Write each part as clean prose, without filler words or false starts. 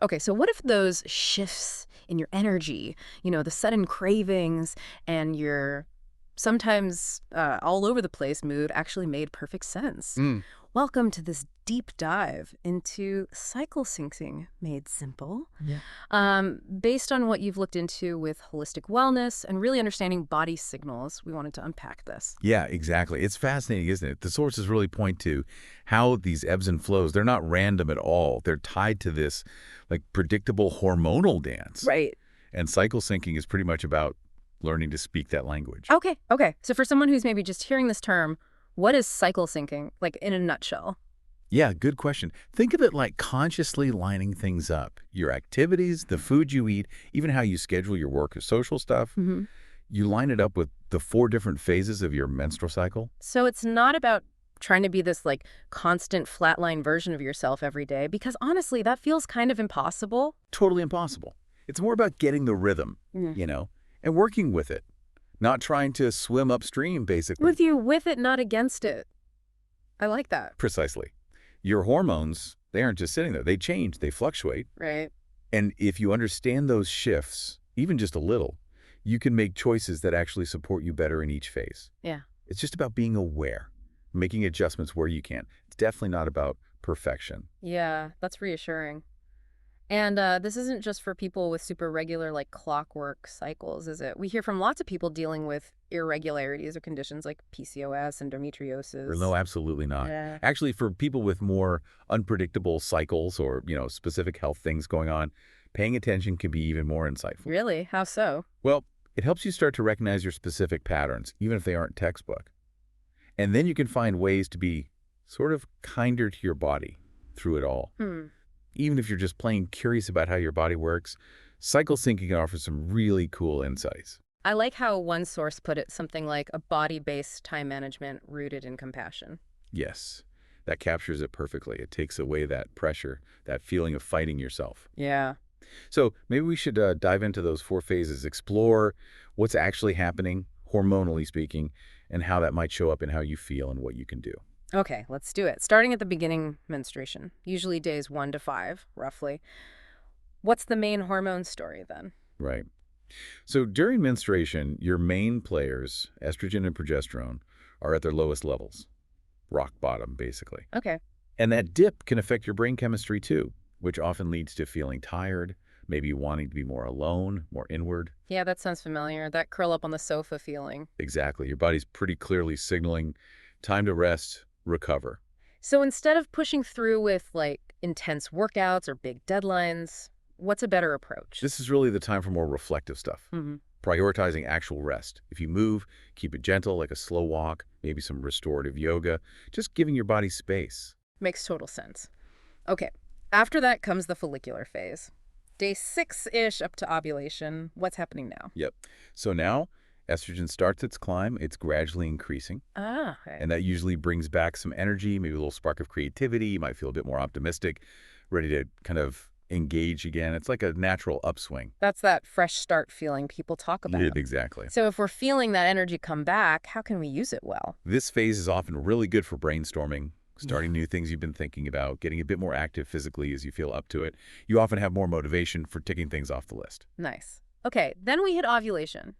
Okay, so what if those shifts in your energy, the sudden cravings and your sometimes all over the place mood actually made perfect sense? Mm. Welcome to this deep dive into cycle syncing made simple. Yeah. Based on what you've looked into with holistic wellness and really understanding body signals, we wanted to unpack this. Yeah, exactly. It's fascinating, isn't it? The sources really point to how these ebbs and flows, they're not random at all. They're tied to this like predictable hormonal dance. Right. And cycle syncing is pretty much about learning to speak that language. Okay. So for someone who's maybe just hearing this term, what is cycle syncing, like in a nutshell? Yeah, good question. Think of it like consciously lining things up. Your activities, the food you eat, even how you schedule your work or social stuff. Hmm. You line it up with the 4 different phases of your menstrual cycle. So it's not about trying to be this like constant flatline version of yourself every day, because honestly, that feels kind of impossible. Totally impossible. It's more about getting the rhythm, Mm. and working with it, not trying to swim upstream, basically. With it, not against it. I like that. Precisely. Your hormones, they aren't just sitting there. They change, they fluctuate. Right. And if you understand those shifts, even just a little, you can make choices that actually support you better in each phase. Yeah. It's just about being aware, making adjustments where you can. It's definitely not about perfection. Yeah, that's reassuring. And this isn't just for people with super regular, like clockwork cycles, is it? We hear from lots of people dealing with irregularities or conditions like PCOS, Or endometriosis. no, absolutely not. Yeah. Actually, for people with more unpredictable cycles or, specific health things going on, paying attention can be even more insightful. Really? How so? Well, it helps you start to recognize your specific patterns, even if they aren't textbook. And then you can find ways to be sort of kinder to your body through it all. Hmm. Even if you're just plain curious about how your body works, cycle syncing can offer some really cool insights. I like how one source put it something like a body-based time management rooted in compassion. Yes, that captures it perfectly. It takes away that pressure, that feeling of fighting yourself. Yeah. So maybe we should dive into those 4 phases, explore what's actually happening, hormonally speaking, and how that might show up in how you feel and what you can do. Okay, let's do it. Starting at the beginning, menstruation, usually days 1 to 5, roughly. What's the main hormone story then? Right. So during menstruation, your main players, estrogen and progesterone, are at their lowest levels. Rock bottom, basically. Okay. And that dip can affect your brain chemistry too, which often leads to feeling tired, maybe wanting to be more alone, more inward. Yeah, that sounds familiar. That curl up on the sofa feeling. Exactly. Your body's pretty clearly signaling time to rest, recover. So instead of pushing through with like intense workouts or big deadlines, what's a better approach? This is really the time for more reflective stuff. Hmm. Prioritizing actual rest. If you move, keep it gentle, like a slow walk, maybe some restorative yoga, just giving your body space. Makes total sense. Okay. After that comes the follicular phase. Day 6-ish up to ovulation. What's happening now? Yep. So now, estrogen starts its climb. It's gradually increasing. Ah, okay. And that usually brings back some energy, maybe a little spark of creativity. You might feel a bit more optimistic, ready to kind of engage again. It's like a natural upswing. That's that fresh start feeling people talk Yeah, about. exactly. So if we're feeling that energy come back, how can we use it well? This phase is often really good for brainstorming, Yeah. starting new things you've been thinking about, getting a bit more active physically as you feel up to it. You often have more motivation for ticking things off the list. Nice. Okay, then we hit ovulation.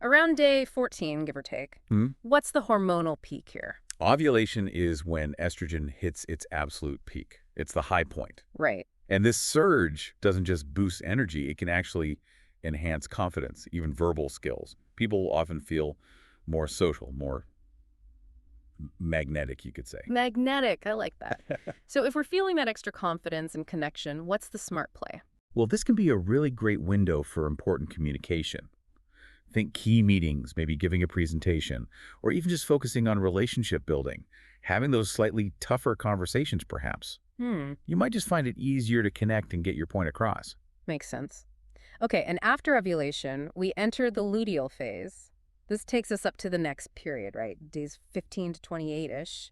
Around day 14, give or take. Hmm? What's the hormonal peak here? Ovulation is when estrogen hits its absolute peak. It's the high point. Right. And this surge doesn't just boost energy, it can actually enhance confidence, even verbal skills. People often feel more social, more magnetic, you could say. Magnetic. I like that. So if we're feeling that extra confidence and connection, what's the smart play? Well, this can be a really great window for important communication. Think key meetings, maybe giving a presentation, or even just focusing on relationship building, having those slightly tougher conversations perhaps. Hmm. You might just find it easier to connect and get your point across. Makes sense. Okay, and after ovulation, we enter the luteal phase. This takes us up to the next period, right? Days 15 to 28-ish.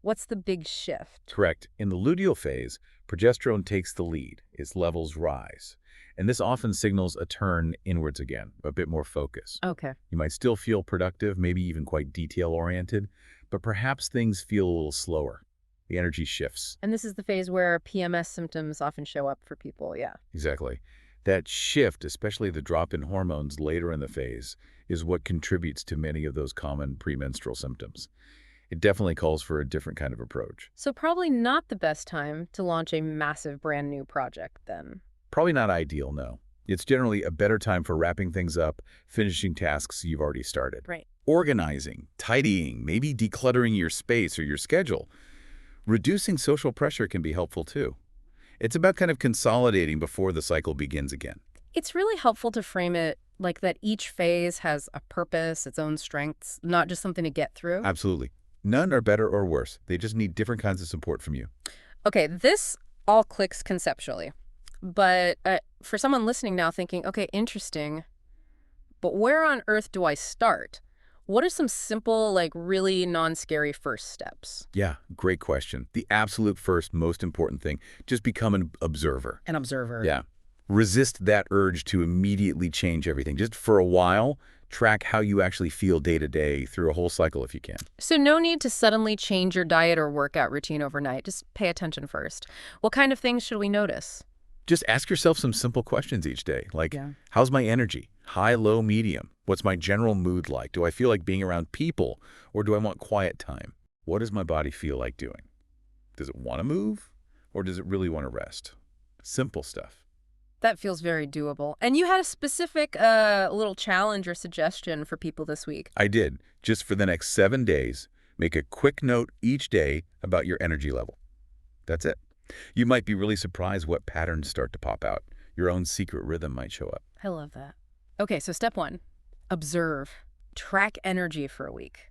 What's the big shift? Correct. In the luteal phase, progesterone takes the lead. Its levels rise. And this often signals a turn inwards again, a bit more focus. Okay. You might still feel productive, maybe even quite detail-oriented, but perhaps things feel a little slower. The energy shifts. And this is the phase where PMS symptoms often show up for people, yeah. Exactly. That shift, especially the drop in hormones later in the phase, is what contributes to many of those common premenstrual symptoms. It definitely calls for a different kind of approach. So probably not the best time to launch a massive brand new project then. Probably not ideal, no. It's generally a better time for wrapping things up, finishing tasks you've already started. Right. Organizing, tidying, maybe decluttering your space or your schedule. Reducing social pressure can be helpful too. It's about kind of consolidating before the cycle begins again. It's really helpful to frame it like that each phase has a purpose, its own strengths, not just something to get through. Absolutely. None are better or worse. They just need different kinds of support from you. Okay, this all clicks conceptually. But for someone listening now thinking, okay, interesting, but where on earth do I start? What are some simple, like really non-scary first steps? Yeah, great question. The absolute first, most important thing, just become an observer. An observer. Yeah. Resist that urge to immediately change everything. Just for a while, track how you actually feel day to day through a whole cycle if you can. So no need to suddenly change your diet or workout routine overnight. Just pay attention first. What kind of things should we notice? Just ask yourself some simple questions each day, like, Yeah. how's my energy? High, low, medium? What's my general mood like? Do I feel like being around people, or do I want quiet time? What does my body feel like doing? Does it want to move, or does it really want to rest? Simple stuff. That feels very doable. And you had a specific little challenge or suggestion for people this week. I did. Just for the next 7 days, make a quick note each day about your energy level. That's it. You might be really surprised what patterns start to pop out. Your own secret rhythm might show up. I love that. Okay, so step one, observe. Track energy for a week.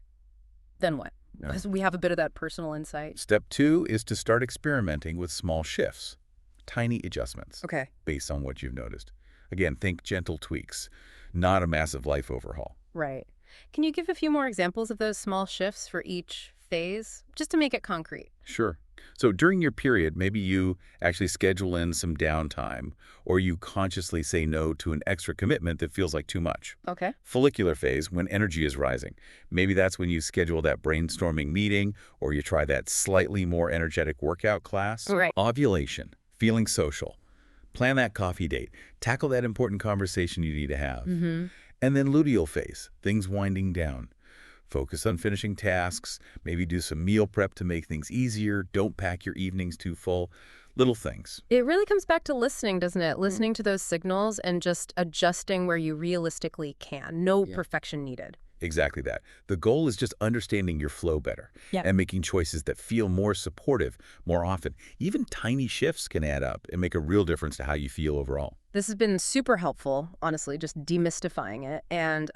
Then what? Yeah. Because we have a bit of that personal insight. Step 2 is to start experimenting with small shifts, tiny adjustments Okay. based on what you've noticed. Again, think gentle tweaks, not a massive life overhaul. Right. Can you give a few more examples of those small shifts for each phase, just to make it concrete? Sure. So during your period, maybe you actually schedule in some downtime, or you consciously say no to an extra commitment that feels like too much. Okay. Follicular phase, when energy is rising. Maybe that's when you schedule that brainstorming meeting, or you try that slightly more energetic workout class. Right. Ovulation, feeling social. Plan that coffee date. Tackle that important conversation you need to have. Mm-hmm. And then luteal phase, things winding down. Focus on finishing tasks, maybe do some meal prep to make things easier, don't pack your evenings too full, little things. It really comes back to listening, doesn't it? Listening to those signals and just adjusting where you realistically can. No Yeah. perfection needed. Exactly that. The goal is just understanding your flow better Yeah. and making choices that feel more supportive more often. Even tiny shifts can add up and make a real difference to how you feel overall. This has been super helpful, honestly, just demystifying it. And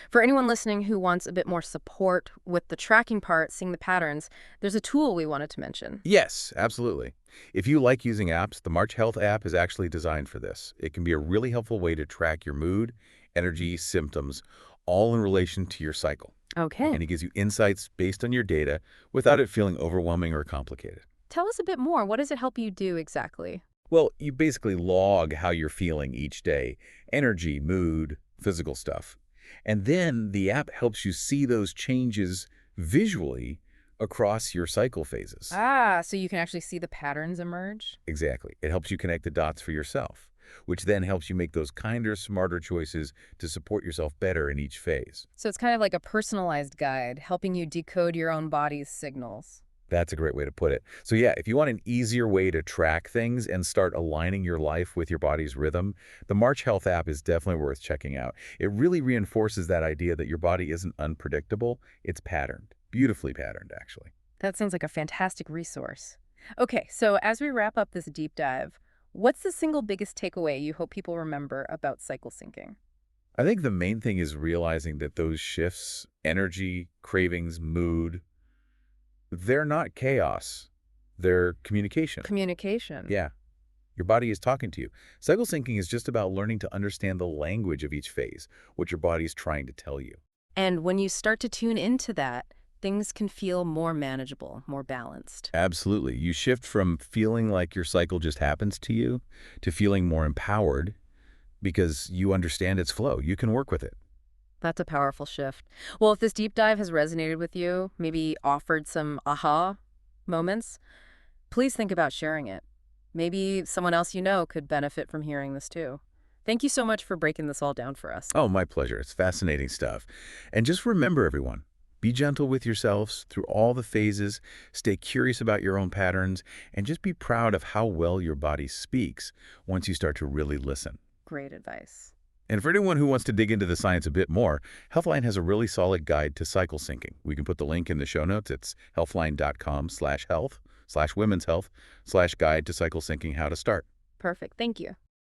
for anyone listening who wants a bit more support with the tracking part, seeing the patterns, there's a tool we wanted to mention. Yes, absolutely. If you like using apps, the March Health app is actually designed for this. It can be a really helpful way to track your mood, energy, symptoms, all in relation to your cycle. Okay. And it gives you insights based on your data without it feeling overwhelming or complicated. Tell us a bit more. What does it help you do exactly? Well, you basically log how you're feeling each day, energy, mood, physical stuff. And then the app helps you see those changes visually across your cycle phases. So you can actually see the patterns emerge? Exactly. It helps you connect the dots for yourself, which then helps you make those kinder, smarter choices to support yourself better in each phase. So it's kind of like a personalized guide, helping you decode your own body's signals. That's a great way to put it. So yeah, if you want an easier way to track things and start aligning your life with your body's rhythm, the March Health app is definitely worth checking out. It really reinforces that idea that your body isn't unpredictable, it's patterned. Beautifully patterned, actually. That sounds like a fantastic resource. Okay, so as we wrap up this deep dive, what's the single biggest takeaway you hope people remember about cycle syncing? I think the main thing is realizing that those shifts, energy, cravings, mood, they're not chaos. They're communication. Communication. Yeah. Your body is talking to you. Cycle syncing is just about learning to understand the language of each phase, what your body is trying to tell you. And when you start to tune into that, things can feel more manageable, more balanced. Absolutely. You shift from feeling like your cycle just happens to you to feeling more empowered because you understand its flow. You can work with it. That's a powerful shift. Well, if this deep dive has resonated with you, maybe offered some aha moments, please think about sharing it. Maybe someone else you know could benefit from hearing this too. Thank you so much for breaking this all down for us. Oh, my pleasure. It's fascinating stuff. And just remember, everyone, be gentle with yourselves through all the phases, stay curious about your own patterns, and just be proud of how well your body speaks once you start to really listen. Great advice. And for anyone who wants to dig into the science a bit more, Healthline has a really solid guide to cycle syncing. We can put the link in the show notes. It's healthline.com/health/women's health/guide to cycle syncing how to start. Perfect. Thank you.